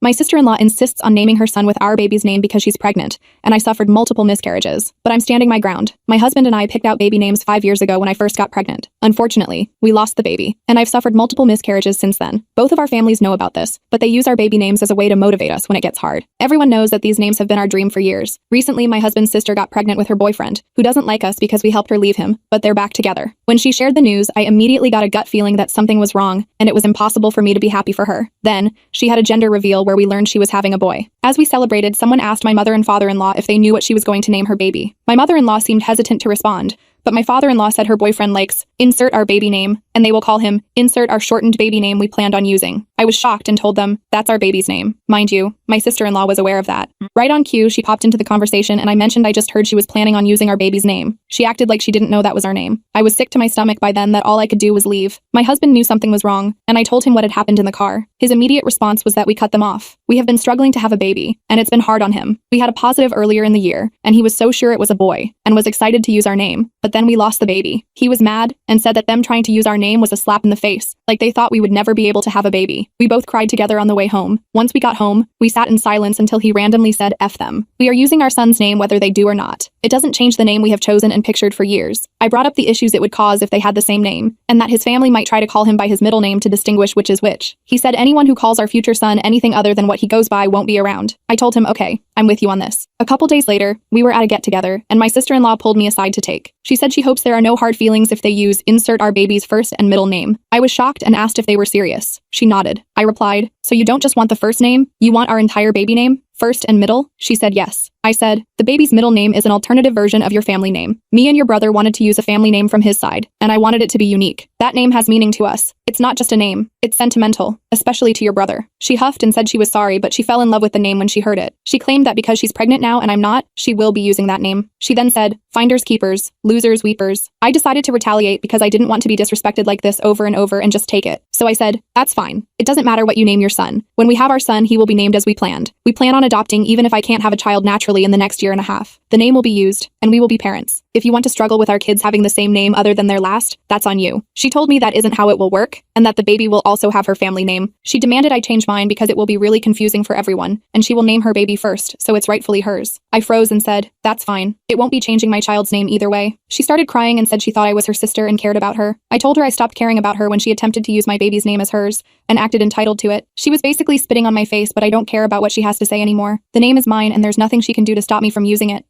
My sister-in-law insists on naming her son with our baby's name because she's pregnant, and I suffered multiple miscarriages. But I'm standing my ground. My husband and I picked out baby names 5 years ago when I first got pregnant. Unfortunately, we lost the baby, and I've suffered multiple miscarriages since then. Both of our families know about this, but they use our baby names as a way to motivate us when it gets hard. Everyone knows that these names have been our dream for years. Recently, my husband's sister got pregnant with her boyfriend, who doesn't like us because we helped her leave him, but they're back together. When she shared the news, I immediately got a gut feeling that something was wrong, and it was impossible for me to be happy for her. Then, she had a gender reveal where we learned she was having a boy. As we celebrated, someone asked my mother and father-in-law if they knew what she was going to name her baby. My mother-in-law seemed hesitant to respond, but my father-in-law said her boyfriend likes insert our baby name, and they will call him insert our shortened baby name we planned on using. I was shocked and told them, that's our baby's name. Mind you, my sister-in-law was aware of that. Right on cue, she popped into the conversation and I mentioned I just heard she was planning on using our baby's name. She acted like she didn't know that was our name. I was sick to my stomach by then that all I could do was leave. My husband knew something was wrong, and I told him what had happened in the car. His immediate response was that we cut them off. We have been struggling to have a baby, and it's been hard on him. We had a positive earlier in the year, and he was so sure it was a boy, and was excited to use our name, but then we lost the baby. He was mad, and said that them trying to use our name was a slap in the face, like they thought we would never be able to have a baby. We both cried together on the way home. Once we got home, we sat in silence until he randomly said, F them. We are using our son's name whether they do or not. It doesn't change the name we have chosen and pictured for years. I brought up the issues it would cause if they had the same name, and that his family might try to call him by his middle name to distinguish which is which. He said anyone who calls our future son anything other than what he goes by won't be around. I told him, okay, I'm with you on this. A couple days later, we were at a get-together, and my sister-in-law pulled me aside to take. She said she hopes there are no hard feelings if they use insert our baby's first and middle name. I was shocked and asked if they were serious. She nodded. I replied, so you don't just want the first name, you want our entire baby name? First and middle? She said yes. I said, the baby's middle name is an alternative version of your family name. Me and your brother wanted to use a family name from his side, and I wanted it to be unique. That name has meaning to us. It's not just a name. It's sentimental, especially to your brother. She huffed and said she was sorry, but she fell in love with the name when she heard it. She claimed that because she's pregnant now and I'm not, she will be using that name. She then said, finders keepers, losers weepers. I decided to retaliate because I didn't want to be disrespected like this over and over and just take it. So I said, that's fine. It doesn't matter what you name your son. When we have our son, he will be named as we planned. We plan on adopting even if I can't have a child naturally in the next year and a half. The name will be used, and we will be parents. If you want to struggle with our kids having the same name other than their last, that's on you. She told me that isn't how it will work, and that the baby will also have her family name. She demanded I change mine because it will be really confusing for everyone, and she will name her baby first, so it's rightfully hers. I froze and said, that's fine. It won't be changing my child's name either way. She started crying and said she thought I was her sister and cared about her. I told her I stopped caring about her when she attempted to use my baby's name as hers, and acted entitled to it. She was basically spitting on my face, but I don't care about what she has to say anymore. The name is mine, and there's nothing she can do to stop me from using it.